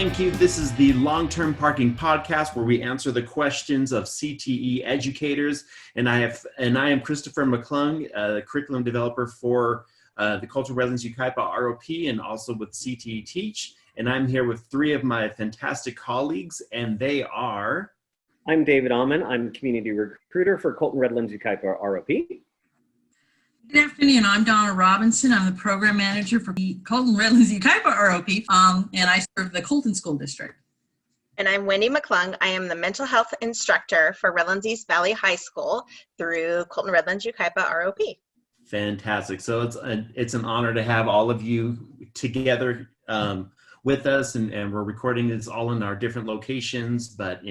Thank you. This is the Long-Term Parking Podcast, where we answer the questions of CTE educators. And I am Christopher McClung, the curriculum developer for the Cultural Redlands Yucaipa ROP and also with CTE Teach. And I'm here with three of my fantastic colleagues, and they are... I'm David Alman. I'm community recruiter for Colton Redlands Yucaipa ROP. Good afternoon. I'm Donna Robinson. I'm the program manager for the Colton Redlands Yucaipa ROP, and I serve the Colton School District. And I'm Wendy McClung. I am the mental health instructor for Redlands East Valley High School through Colton Redlands Yucaipa ROP. Fantastic. So it's an honor to have all of you together with us, and we're recording this all in our different locations, but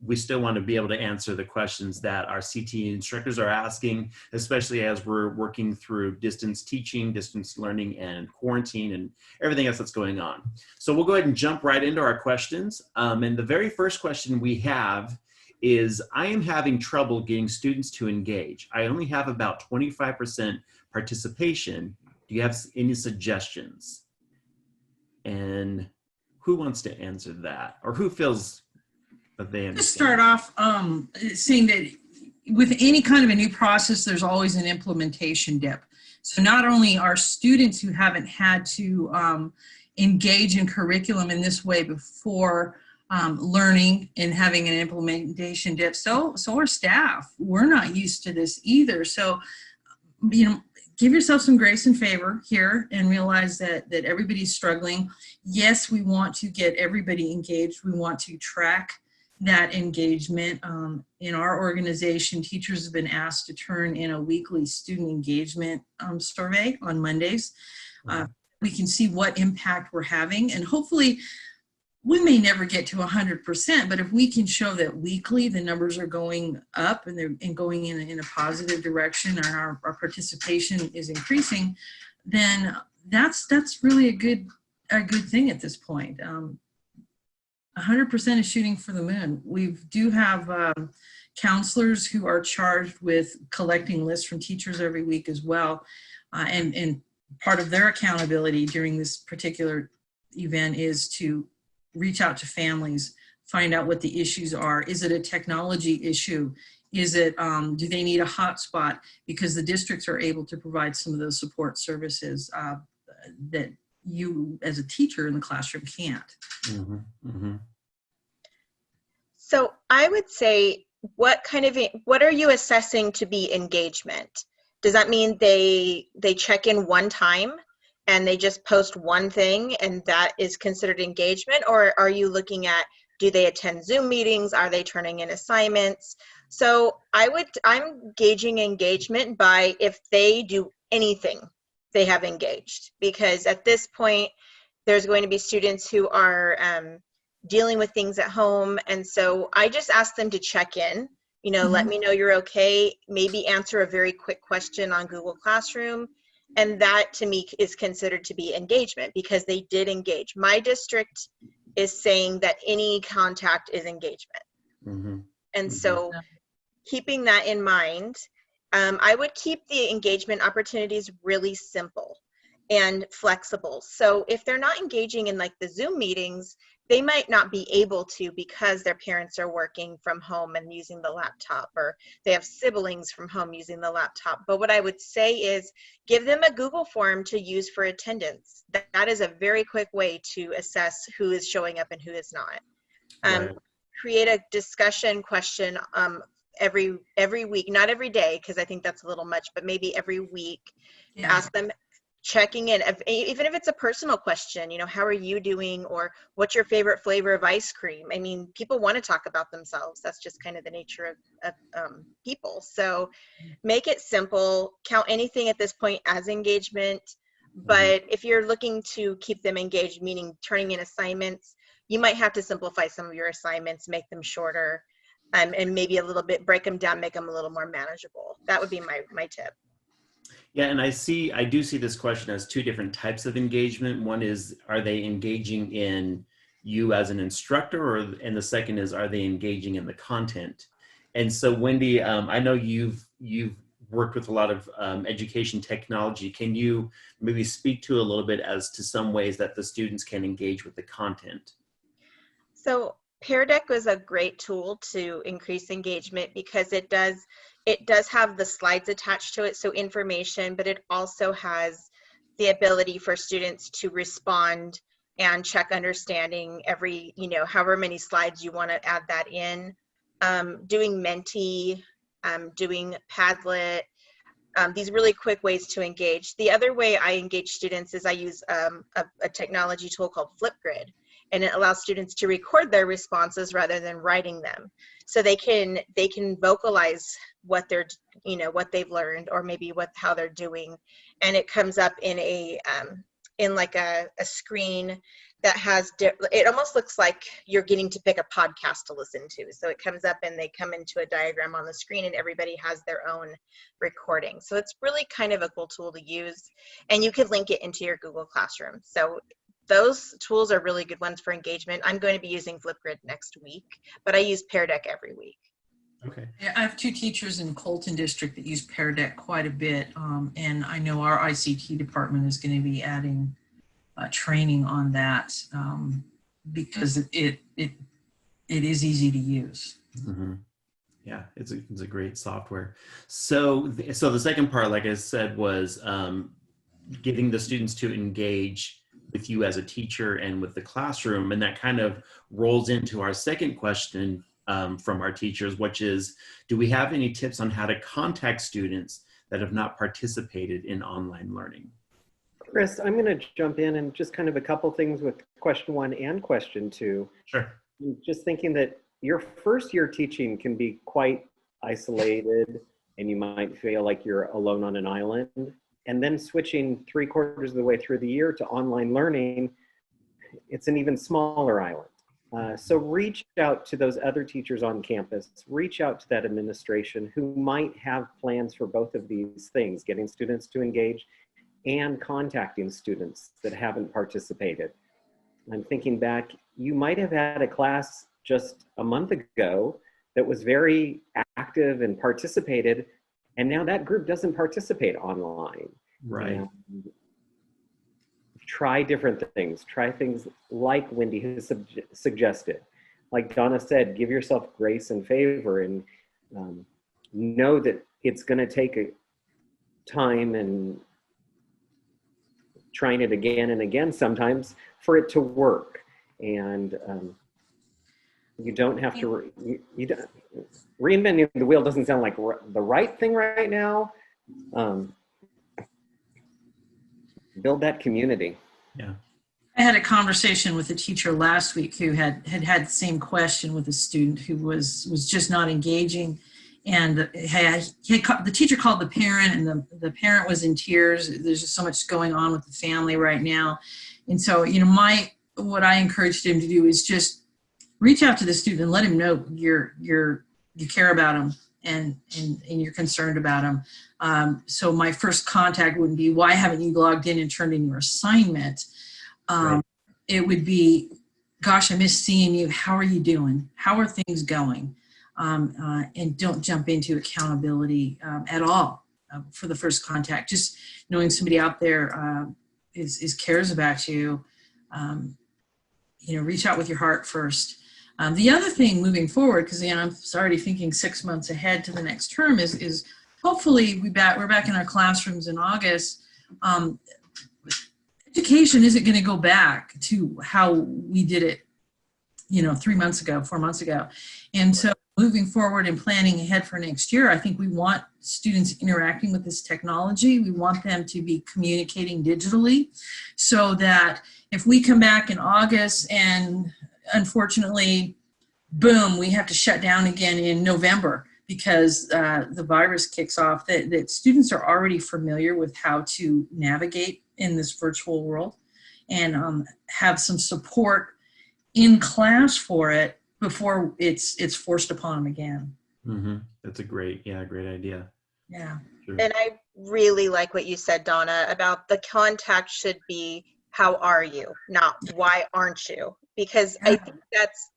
we still want to be able to answer the questions that our CTE instructors are asking, especially as we're working through distance teaching, distance learning, and quarantine, and everything else that's going on. So we'll go ahead and jump right into our questions. And the very first question we have is, I am having trouble getting students to engage. I only have about 25% participation. Do you have any suggestions? And who wants to answer that? Or who feels that they understand? Let's start off saying that with any kind of a new process, there's always an implementation dip. So not only are students who haven't had to engage in curriculum in this way before learning and having an implementation dip, so are staff. We're not used to this either. So, give yourself some grace and favor here and realize that everybody's struggling. Yes, we want to get everybody engaged. We want to track that engagement. In our organization, teachers have been asked to turn in a weekly student engagement survey on Mondays. We can see what impact we're having, and hopefully we may never get to 100%, but if we can show that weekly the numbers are going up and they're going in a positive direction, and our participation is increasing, then that's really a good thing at this point. 100% is shooting for the moon. We do have counselors who are charged with collecting lists from teachers every week as well, and part of their accountability during this particular event is to reach out to families, find out what the issues are. Is it a technology issue? Is it, do they need a hotspot? Because the districts are able to provide some of those support services that you as a teacher in the classroom can't. Mm-hmm. Mm-hmm. So I would say, what are you assessing to be engagement? Does that mean they check in one time and they just post one thing and that is considered engagement? Or are you looking at, do they attend Zoom meetings? Are they turning in assignments? So I'm gauging engagement by if they do anything, they have engaged. Because at this point, there's going to be students who are dealing with things at home. And so I just ask them to check in, let me know you're okay, maybe answer a very quick question on Google Classroom. And that to me is considered to be engagement because they did engage. My district is saying that any contact is engagement. Mm-hmm. And so keeping that in mind, I would keep the engagement opportunities really simple and flexible. So if they're not engaging in like the Zoom meetings, they might not be able to because their parents are working from home and using the laptop, or they have siblings from home using the laptop. But what I would say is give them a Google form to use for attendance. That is a very quick way to assess who is showing up and who is not. Right. Create a discussion question every week, not every day, because I think that's a little much, but maybe every week. Yeah. Ask them, checking in, even if it's a personal question, how are you doing, or what's your favorite flavor of ice cream? I mean, people want to talk about themselves. That's just kind of the nature of people. So make it simple, count anything at this point as engagement. But if you're looking to keep them engaged, meaning turning in assignments, you might have to simplify some of your assignments, make them shorter, and maybe a little bit, break them down, make them a little more manageable. That would be my tip. Yeah, and I do see this question as two different types of engagement. One is, are they engaging in you as an instructor, and the second is, are they engaging in the content? And so, Wendy, I know you've worked with a lot of education technology. Can you maybe speak to a little bit as to some ways that the students can engage with the content? So Pear Deck was a great tool to increase engagement because it does have the slides attached to it, so information, but it also has the ability for students to respond and check understanding every, however many slides you want to add that in. Doing Menti, doing Padlet, these really quick ways to engage. The other way I engage students is I use a technology tool called Flipgrid, and it allows students to record their responses rather than writing them. So they can vocalize what they're, what they've learned, or maybe how they're doing, and it comes up in like a screen that has, it almost looks like you're getting to pick a podcast to listen to. So it comes up and they come into a diagram on the screen and everybody has their own recording. So it's really kind of a cool tool to use, and you can link it into your Google Classroom. So those tools are really good ones for engagement. I'm going to be using Flipgrid next week, but I use Pear Deck every week. Okay. Yeah, I have 2 teachers in Colton District that use Pear Deck quite a bit, and I know our ICT department is going to be adding training on that because it is easy to use. Mm-hmm. Yeah, it's a great software. So the second part, like I said, was getting the students to engage with you as a teacher and with the classroom, and that kind of rolls into our second question from our teachers, which is, do we have any tips on how to contact students that have not participated in online learning? Chris, I'm going to jump in and just kind of a couple things with question 1 and question 2. Sure. I'm just thinking that your first year teaching can be quite isolated and you might feel like you're alone on an island. And then switching 3/4 of the way through the year to online learning, it's an even smaller island. So reach out to those other teachers on campus, reach out to that administration who might have plans for both of these things, getting students to engage and contacting students that haven't participated. I'm thinking back, you might have had a class just a month ago that was very active and participated, and now that group doesn't participate online. Right. Try different things. Try things like Wendy has suggested. Like Donna said, give yourself grace and favor, and know that it's going to take a time and trying it again and again sometimes for it to work. And you don't have to, you don't, reinventing the wheel doesn't sound like the right thing right now. Build that community. Yeah. I had a conversation with a teacher last week who had the same question with a student who was just not engaging. And the teacher called the parent, and the parent was in tears. There's just so much going on with the family right now. And so, what I encouraged him to do is just reach out to the student and let him know you care about him and you're concerned about him. So my first contact wouldn't be, why haven't you logged in and turned in your assignment? Right. It would be, gosh, I miss seeing you. How are you doing? How are things going? And don't jump into accountability at all for the first contact. Just knowing somebody out there is cares about you. Reach out with your heart first. The other thing moving forward, because I'm already thinking 6 months ahead to the next term, is hopefully we're back in our classrooms in August. Education isn't going to go back to how we did it, 3 months ago, 4 months ago. And so moving forward and planning ahead for next year, I think we want students interacting with this technology. We want them to be communicating digitally, so that if we come back in August and unfortunately, boom, we have to shut down again in November because the virus kicks off, that students are already familiar with how to navigate in this virtual world and have some support in class for it before it's forced upon them again. Mm-hmm. That's a great idea. Yeah. Sure. And I really like what you said, Donna, about the contact should be, how are you? Not why aren't you? Because I think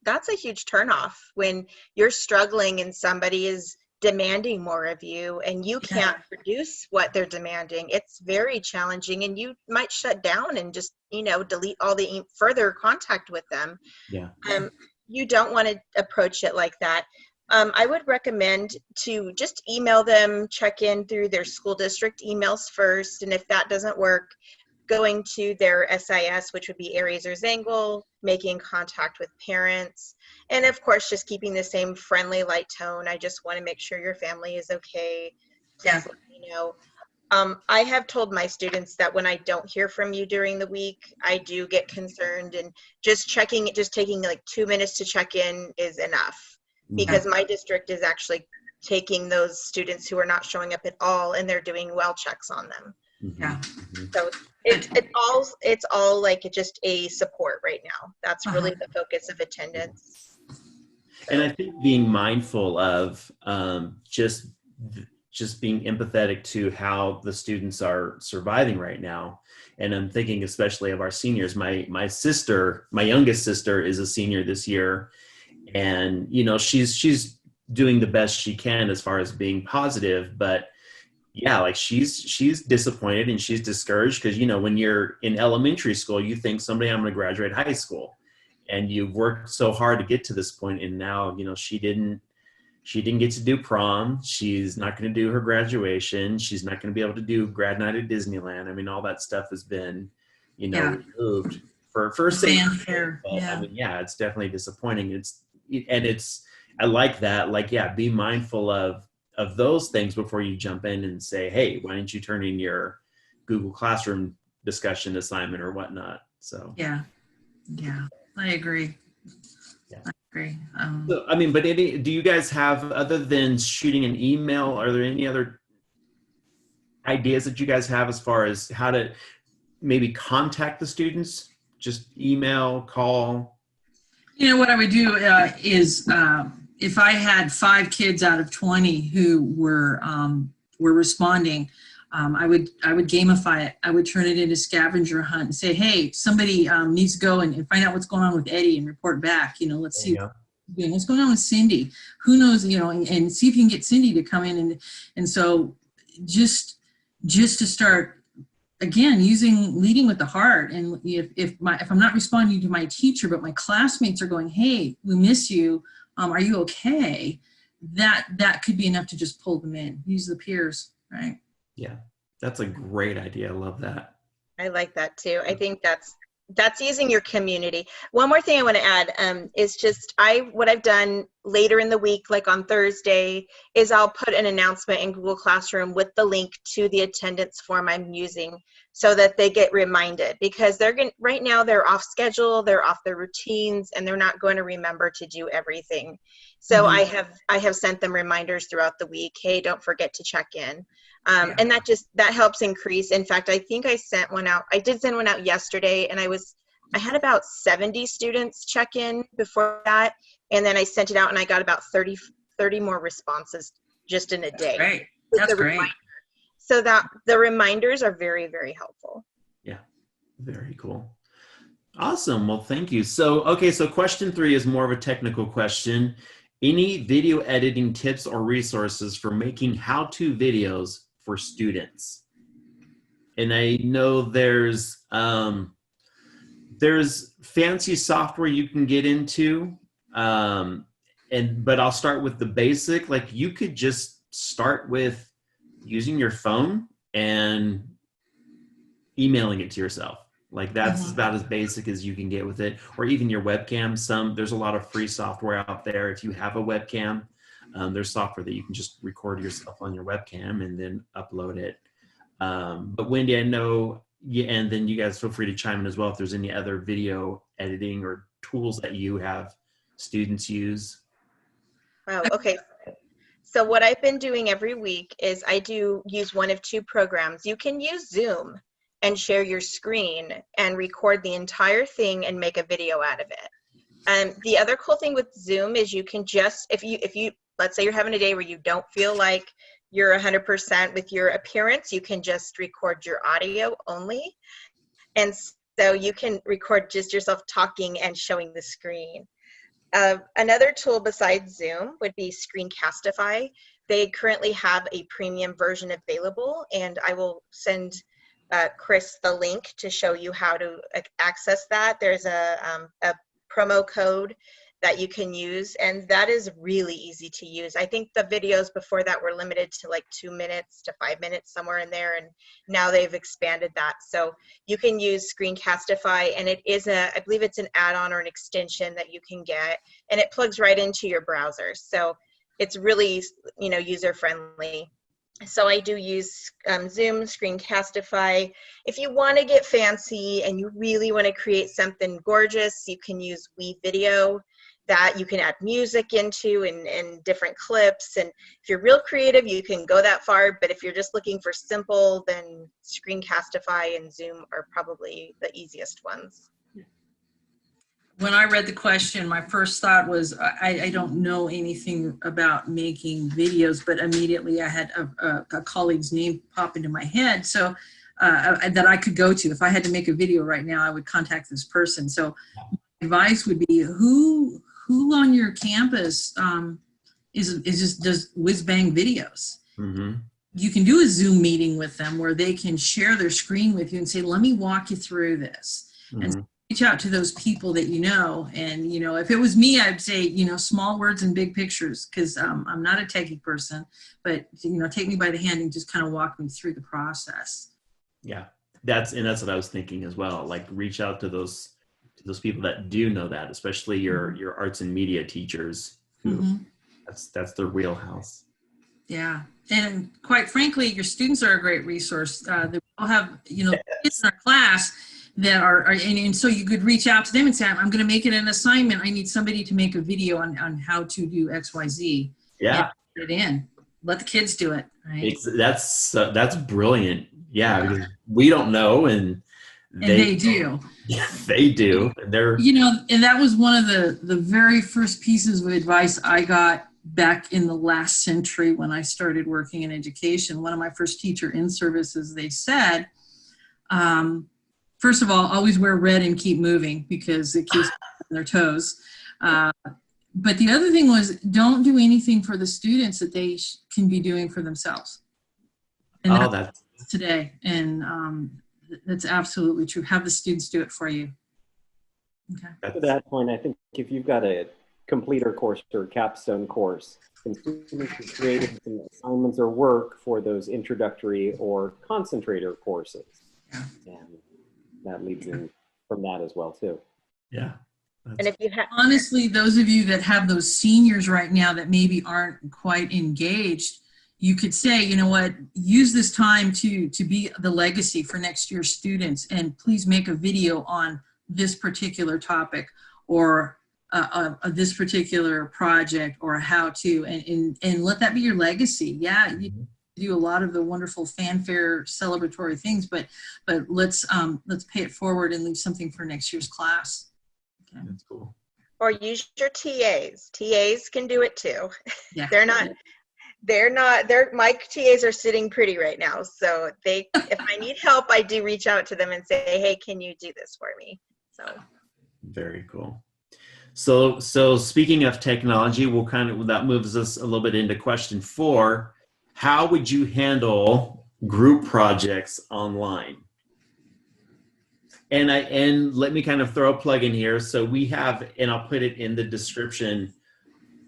that's a huge turnoff when you're struggling and somebody is demanding more of you and you can't produce what they're demanding, it's very challenging, and you might shut down and just, delete all the further contact with them. Yeah. You don't want to approach it like that. I would recommend to just email them, check in through their school district emails first, and if that doesn't work, going to their SIS, which would be Aries or Zangle, making contact with parents, and of course, just keeping the same friendly, light tone. I just want to make sure your family is okay. Please let me know. I have told my students that when I don't hear from you during the week, I do get concerned, and just taking like 2 minutes to check in is enough, because my district is actually taking those students who are not showing up at all, and they're doing well checks on them. Yeah. So it's all like just a support right now. That's really the focus of attendance. And I think being mindful of just being empathetic to how the students are surviving right now. And I'm thinking especially of our seniors. My youngest sister is a senior this year, and she's doing the best she can as far as being positive, but yeah, like she's disappointed and she's discouraged because, when you're in elementary school, you think someday I'm going to graduate high school, and you've worked so hard to get to this point, and now, she didn't get to do prom. She's not going to do her graduation. She's not going to be able to do grad night at Disneyland. I mean, all that stuff has been, removed for fanfare. It's definitely disappointing. I like that. Like, be mindful of those things before you jump in and say, hey, why didn't you turn in your Google Classroom discussion assignment or whatnot? So yeah, I agree. I agree. So, but do you guys have, other than shooting an email, are there any other ideas that you guys have as far as how to maybe contact the students? Just email, call? What I would do is if I had 5 kids out of 20 who were responding, I would gamify it. I would turn it into scavenger hunt and say, hey, somebody needs to go and find out what's going on with Eddie and report back. Let's see what's going on with Cindy. Who knows? And see if you can get Cindy to come in. And so just to start, again, leading with the heart. And if I'm not responding to my teacher, but my classmates are going, hey, we miss you. Are you okay? That could be enough to just pull them in. Use the peers, right? Yeah, that's a great idea. I love that. I like that too. I think that's using your community. One more thing I want to add is just what I've done later in the week, like on Thursday, is I'll put an announcement in Google Classroom with the link to the attendance form I'm using so that they get reminded, because right now they're off schedule, they're off their routines, and they're not going to remember to do everything. So I have sent them reminders throughout the week. Hey, don't forget to check in. And that helps increase. In fact, I think I sent one out. I did send one out yesterday, and I had about 70 students check in before that. And then I sent it out and I got about 30 more responses just in a day. Great. That's great. Reminder. So that the reminders are very, very helpful. Yeah. Very cool. Awesome. Well, thank you. So question 3 is more of a technical question. Any video editing tips or resources for making how-to videos for students? And I know there's fancy software you can get into, but I'll start with the basic. Like, you could just start with using your phone and emailing it to yourself. Like, that's about as basic as you can get with it, or even your webcam. There's a lot of free software out there. If you have a webcam, there's software that you can just record yourself on your webcam and then upload it. But Wendy, I know, and then you guys feel free to chime in as well if there's any other video editing or tools that you have students use. Oh, okay. So what I've been doing every week is I do use one of 2 programs. You can use Zoom and share your screen and record the entire thing and make a video out of it. The other cool thing with Zoom is you can just, if you let's say you're having a day where you don't feel like you're 100% with your appearance, you can just record your audio only. And so you can record just yourself talking and showing the screen. Another tool besides Zoom would be Screencastify. they currently have a premium version available, and I will send Chris the link to show you how to access that. There's a promo code that you can use, and that is really easy to use. I think the videos before that were limited to like 2 minutes to 5 minutes, somewhere in there, and now they've expanded that. So you can use Screencastify, and it is I believe it's an add-on or an extension that you can get, and it plugs right into your browser. So it's really, user friendly. So I do use Zoom, Screencastify. If you want to get fancy and you really want to create something gorgeous, you can use WeVideo, that you can add music into and different clips. And if you're real creative, you can go that far. But if you're just looking for simple, then Screencastify and Zoom are probably the easiest ones. When I read the question, my first thought was, I don't know anything about making videos, but immediately I had a colleague's name pop into my head, so that I could go to. If I had to make a video right now, I would contact this person. So my advice would be, who on your campus does whiz-bang videos? Mm-hmm. You can do a Zoom meeting with them where they can share their screen with you and say, let me walk you through this. Mm-hmm. And reach out to those people that you know. And, if it was me, I'd say, small words and big pictures, because I'm not a techie person, but, take me by the hand and just kind of walk me through the process. Yeah, that's what I was thinking as well. Like, reach out to those people that do know that, especially your arts and media teachers, who Mm-hmm. that's their wheelhouse. Yeah. And quite frankly, your students are a great resource. They all have, kids in our class that are and so you could reach out to them and say, I'm going to make it an assignment. I need somebody to make a video on how to do XYZ. Yeah. And put it in. Let the kids do it. Right. That's brilliant. Yeah, because we don't know, and they do. Yeah, they do. They're and that was one of the very first pieces of advice I got back in the last century when I started working in education. One of my first teacher in services, they said, first of all, always wear red and keep moving, because it keeps them on their toes. But the other thing was, don't do anything for the students that they can be doing for themselves. And that's today. And that's absolutely true. Have the students do it for you. Okay. To that point, I think if you've got a completer course or capstone course, and students are creating some assignments or work for those introductory or concentrator courses. Yeah. And that leads in from that as well too. Yeah. And if you have, honestly, those of you that have those seniors right now that maybe aren't quite engaged, you could say, use this time to be the legacy for next year's students, and please make a video on this particular topic, or this particular project, or a how-to, and let that be your legacy. Yeah, you do a lot of the wonderful fanfare celebratory things, but let's pay it forward and leave something for next year's class. Okay. That's cool. or use your TAs. TAs can do it too. Yeah. My TAs are sitting pretty right now. So if I need help, I do reach out to them and say, hey, can you do this for me? So. Very cool. So speaking of technology, that moves us a little bit into question 4. How would you handle group projects online? And let me kind of throw a plug in here. So we have, and I'll put it in the description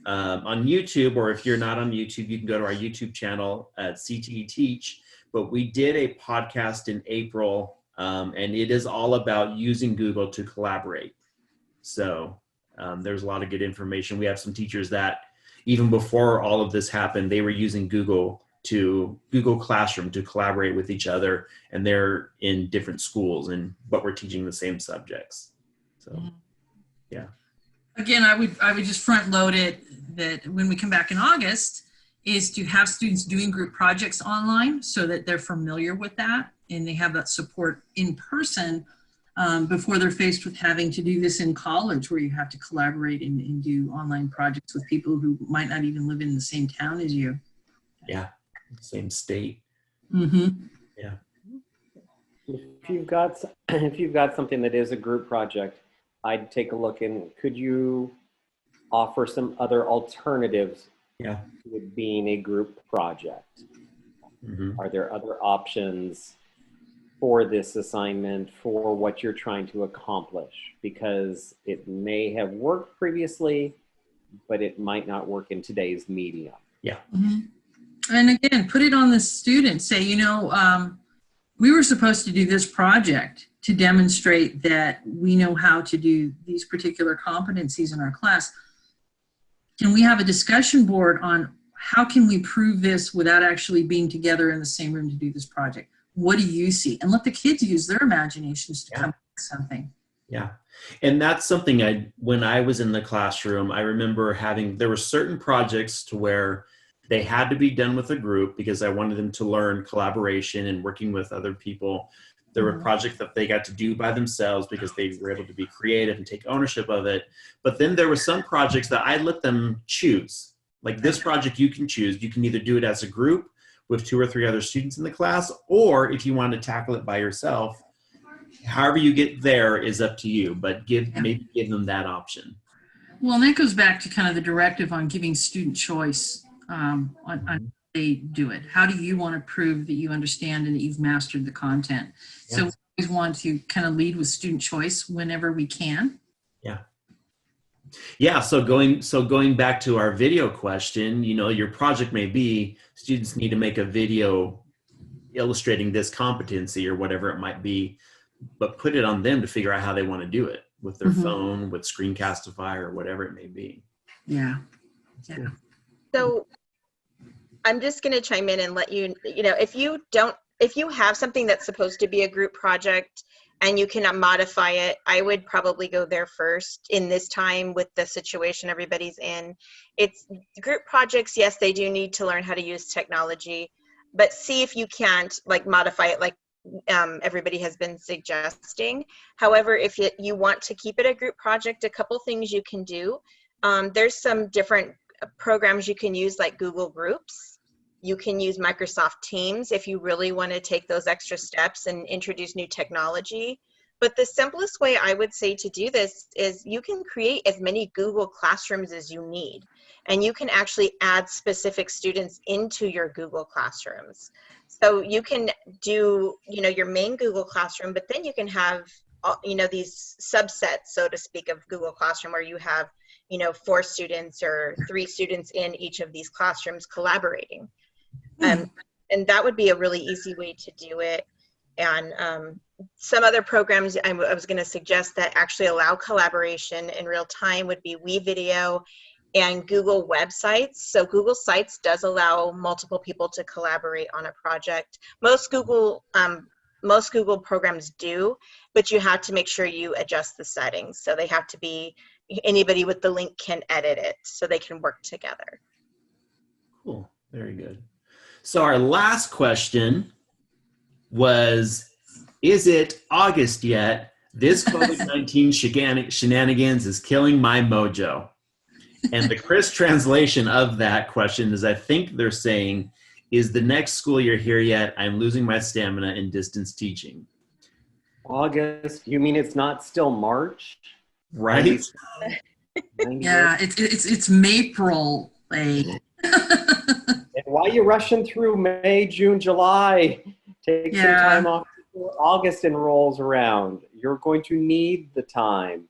on YouTube, or if you're not on YouTube, you can go to our YouTube channel at CTE Teach. But we did a podcast in April, and it is all about using Google to collaborate. So there's a lot of good information. We have some teachers that even before all of this happened, they were using Google Classroom to collaborate with each other, and they're in different schools, but we're teaching the same subjects. So, yeah. Again, I would just front load it that when we come back in August is to have students doing group projects online so that they're familiar with that and they have that support in person before they're faced with having to do this in college, where you have to collaborate and do online projects with people who might not even live in the same town as you. Yeah, same state. Mm-hmm. Yeah. If you've got something that is a group project, I'd take a look, and could you offer some other alternatives Yeah. to it being a group project? Mhm. Are there other options for this assignment, for what you're trying to accomplish? Because it may have worked previously, but it might not work in today's medium. Yeah. Mhm. And again, put it on the student. Say, we were supposed to do this project to demonstrate that we know how to do these particular competencies in our class. Can we have a discussion board on how can we prove this without actually being together in the same room to do this project? What do you see? And let the kids use their imaginations to come up with something. Yeah. And that's something when I was in the classroom, I remember there were certain projects to where they had to be done with a group because I wanted them to learn collaboration and working with other people. There were projects that they got to do by themselves because they were able to be creative and take ownership of it. But then there were some projects that I let them choose. Like this project you can choose. You can either do it as a group with 2 or 3 other students in the class, or if you want to tackle it by yourself, however you get there is up to you, but maybe give them that option. Well, and that goes back to kind of the directive on giving student choice on how they do it. How do you want to prove that you understand and that you've mastered the content? Yeah. So we always want to kind of lead with student choice whenever we can. Yeah. Yeah. So going back to our video question, your project may be students need to make a video illustrating this competency or whatever it might be, but put it on them to figure out how they want to do it with their phone, with Screencastify, or whatever it may be. Yeah. So I'm just going to chime in and let if you have something that's supposed to be a group project and you cannot modify it, I would probably go there first in this time with the situation everybody's in. It's group projects. Yes, they do need to learn how to use technology, but see if you can't modify it like everybody has been suggesting. However, if you want to keep it a group project, a couple things you can do. There's some different programs you can use like Google Groups. You can use Microsoft Teams if you really want to take those extra steps and introduce new technology. But the simplest way I would say to do this is you can create as many Google Classrooms as you need. And you can actually add specific students into your Google Classrooms. So you can do, your main Google Classroom, but then you can have, these subsets, so to speak, of Google Classroom where you have, 4 students or 3 students in each of these classrooms collaborating. And that would be a really easy way to do it. And some other programs I was going to suggest that actually allow collaboration in real time would be WeVideo and Google Websites. So Google Sites does allow multiple people to collaborate on a project. Most Google programs do, but you have to make sure you adjust the settings. So they have to be, anybody with the link can edit it so they can work together. Cool. Very good. So our last question was, is it August yet? This COVID-19 shenanigans is killing my mojo. And the Chris translation of that question is, I think they're saying, is the next school year here yet? I'm losing my stamina in distance teaching. August, you mean it's not still March? Right? Yeah, it's Mapril. And why are you rushing through May, June, July? Take some time off before August rolls around. You're going to need the time.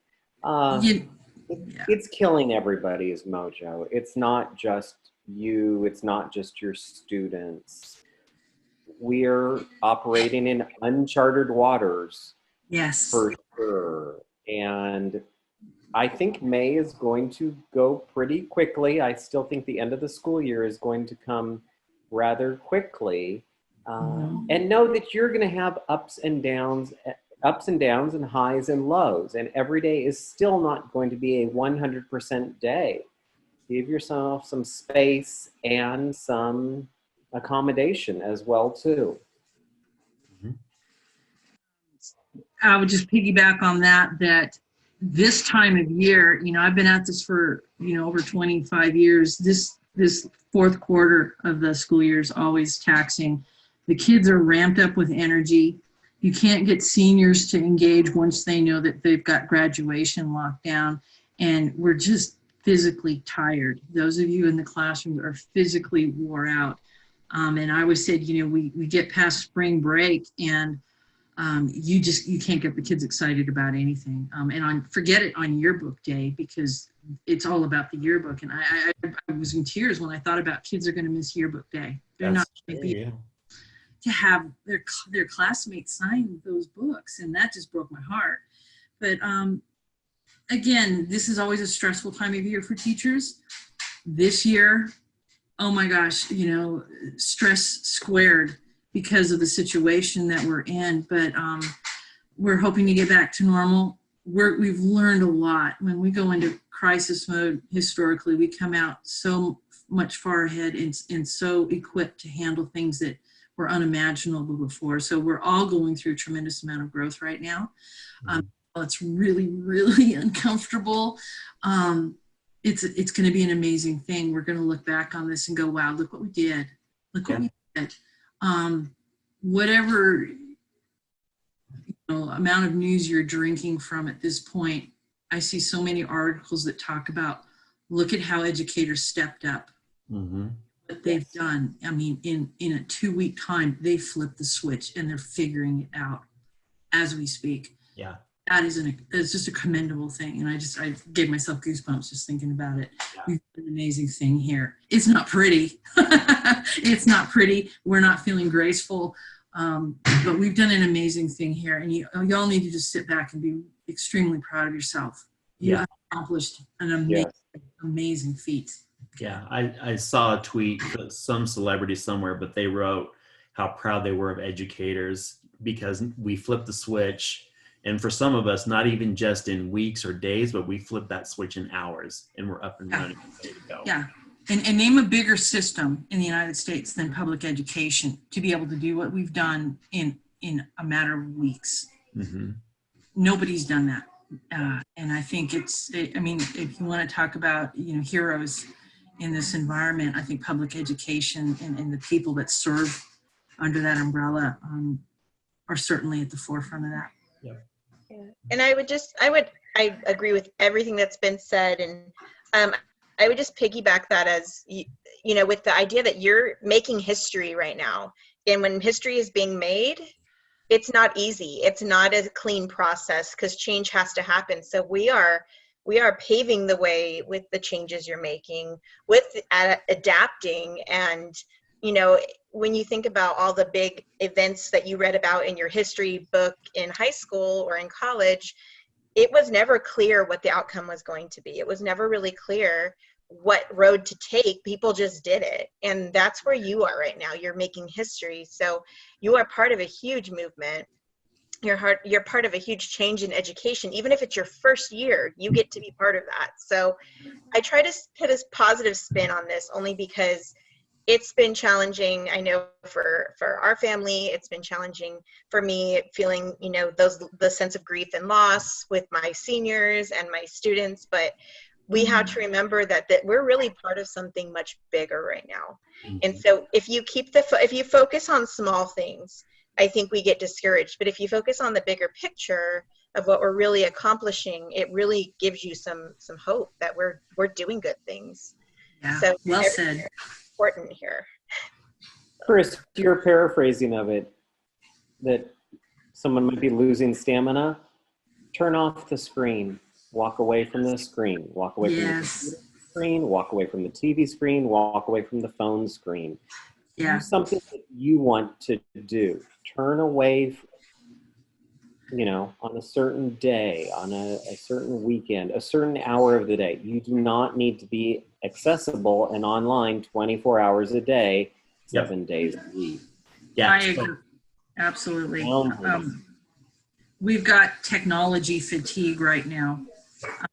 It's killing everybody's mojo. It's not just you. It's not just your students. We're operating in uncharted waters. Yes. For sure. And I think May is going to go pretty quickly. I still think the end of the school year is going to come rather quickly. And know that you're going to have ups and downs and highs and lows. And every day is still not going to be a 100% day. Give yourself some space and some accommodation as well, too. I would just piggyback on that this time of year, I've been at this for, over 25 years. This fourth quarter of the school year is always taxing. The kids are ramped up with energy. You can't get seniors to engage once they know that they've got graduation locked down. And we're just physically tired. Those of you in the classrooms are physically wore out. And I always said, we get past spring break and you can't get the kids excited about anything. And forget it on yearbook day, because it's all about the yearbook. And I was in tears when I thought about kids are going to miss yearbook day. They're not going to be to have their classmates sign those books, and that just broke my heart. But again, this is always a stressful time of year for teachers. This year, oh my gosh, stress squared because of the situation that we're in. But we're hoping to get back to normal. We've learned a lot. When we go into crisis mode, historically, we come out so much far ahead and so equipped to handle things that were unimaginable before. So we're all going through a tremendous amount of growth right now. It's really, really uncomfortable. It's going to be an amazing thing. We're going to look back on this and go, wow, look what we did. Look what we did. Whatever amount of news you're drinking from at this point, I see so many articles that talk about, look at how educators stepped up. What they've done. I mean, in a 2-week time, they flipped the switch and they're figuring it out as we speak. Yeah. It's just a commendable thing. And I gave myself goosebumps just thinking about it. Yeah. We've done an amazing thing here. It's not pretty. It's not pretty. We're not feeling graceful. But we've done an amazing thing here. And y'all need to just sit back and be extremely proud of yourself. You accomplished an amazing feat. Yeah, I saw a tweet that some celebrity somewhere, but they wrote how proud they were of educators because we flipped the switch. And for some of us, not even just in weeks or days, but we flipped that switch in hours and we're up and running and ready to go. Yeah. And name a bigger system in the United States than public education to be able to do what we've done in a matter of weeks. Nobody's done that. And I think if you want to talk about, heroes in this environment, I think public education and the people that serve under that umbrella are certainly at the forefront of that. Yeah. And I agree with everything that's been said. And I would just piggyback that as, with the idea that you're making history right now. And when history is being made, it's not easy. It's not a clean process because change has to happen. So we are paving the way with the changes you're making, with adapting. And, when you think about all the big events that you read about in your history book in high school or in college, it was never clear what the outcome was going to be. It was never really clear what road to take. People just did it. And that's where you are right now. You're making history. So you are part of a huge movement. You're part of a huge change in education. Even if it's your first year, you get to be part of that. So I try to put a positive spin on this only because it's been challenging. I know for our family, it's been challenging for me, feeling, the sense of grief and loss with my seniors and my students. But we have to remember that we're really part of something much bigger right now. And so if you if you focus on small things, I think we get discouraged. But if you focus on the bigger picture of what we're really accomplishing, it really gives you some hope that we're doing good things. Yeah, so well said. Important here. Chris, your paraphrasing of it, that someone might be losing stamina, turn off the screen, walk away from the screen, walk away from the screen, walk away from the TV screen, walk away from the phone screen. Do something that you want to do. Turn away, on a certain day, on a certain weekend, a certain hour of the day. You do not need to be accessible and online 24 hours a day, 7 days a week. Yeah, I agree. Absolutely. We've got technology fatigue right now.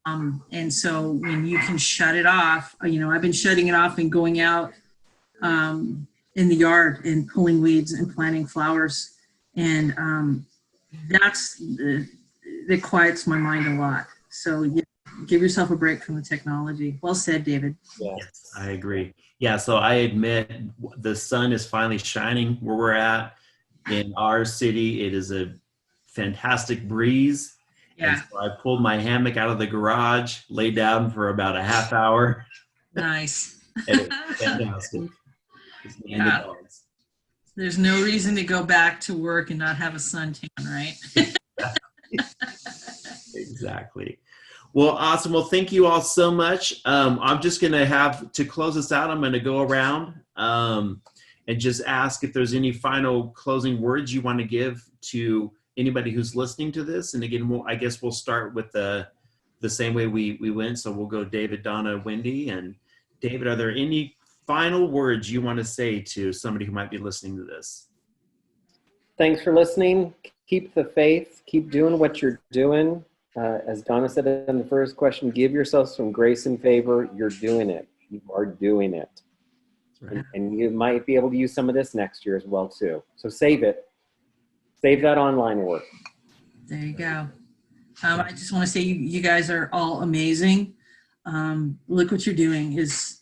And so when you can shut it off, I've been shutting it off and going out in the yard and pulling weeds and planting flowers. And that quiets my mind a lot. So give yourself a break from the technology. Well said, David. Yes, I agree. Yeah, so I admit the sun is finally shining where we're at. In our city, it is a fantastic breeze. Yeah. And so I pulled my hammock out of the garage, lay down for about a half hour. Nice. And it was fantastic. Just me and the Yeah. dogs. There's no reason to go back to work and not have a suntan, right? Exactly. Well, awesome. Well, thank you all so much. I'm just going to have to close this out. I'm going to go around and just ask if there's any final closing words you want to give to anybody who's listening to this. And again, I guess we'll start with the same way we went. So we'll go David, Donna, Wendy. And David, are there any final words you want to say to somebody who might be listening to this? Thanks for listening. Keep the faith. Keep doing what you're doing. As Donna said in the first question, give yourself some grace and favor. You're doing it. You are doing it. Right. And you might be able to use some of this next year as well, too. So save it. Save that online work. There you go. I just want to say you guys are all amazing. Look what you're doing is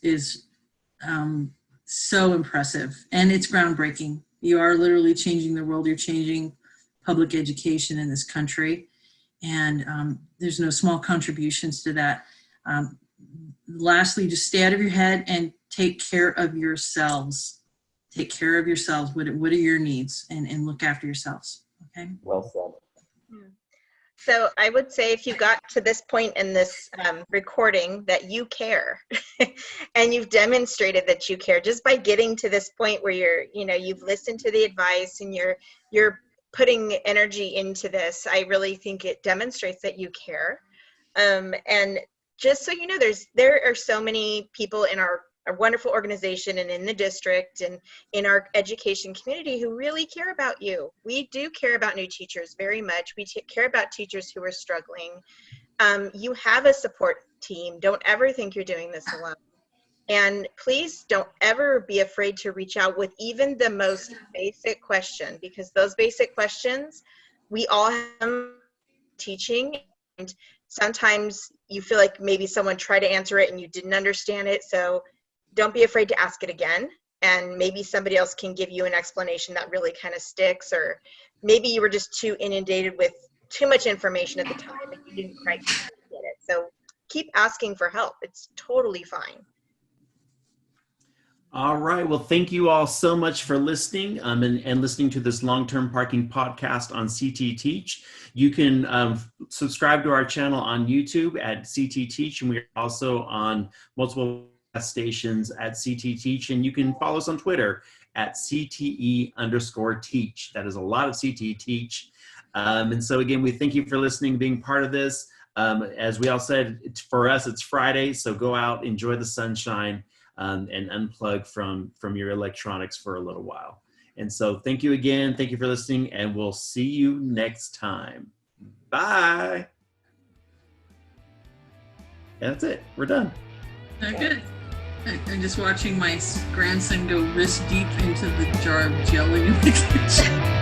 so impressive, and it's groundbreaking. You are literally changing the world. You're changing public education in this country, and there's no small contributions to that. Lastly, just stay out of your head and take care of yourselves. Take care of yourselves. What are your needs, and look after yourselves. Okay. Well said. So I would say if you got to this point in this recording that you care and you've demonstrated that you care just by getting to this point where you've listened to the advice and you're putting energy into this, I really think it demonstrates that you care. And just so you know, there are so many people in our wonderful organization and in the district and in our education community who really care about you. We do care about new teachers very much. We care about teachers who are struggling. You have a support team. Don't ever think you're doing this alone. And please don't ever be afraid to reach out with even the most basic question, because those basic questions, we all have teaching, and sometimes you feel like maybe someone tried to answer it and you didn't understand it. So don't be afraid to ask it again, and maybe somebody else can give you an explanation that really kind of sticks, or maybe you were just too inundated with too much information at the time and you didn't quite get it. So keep asking for help. It's totally fine. All right. Well, thank you all so much for listening and listening to this long-term parking podcast on CT Teach. You can subscribe to our channel on YouTube at CT Teach, and we're also on multiple stations at CT Teach, and you can follow us on Twitter at CTE_teach. That is a lot of CT Teach. And so again, we thank you for listening, being part of this. As we all said, for us, it's Friday, so go out, enjoy the sunshine, and unplug from your electronics for a little while. And so thank you again. Thank you for listening, and we'll see you next time. Bye. That's it. We're done. Good. I'm just watching my grandson go wrist deep into the jar of jelly in the kitchen.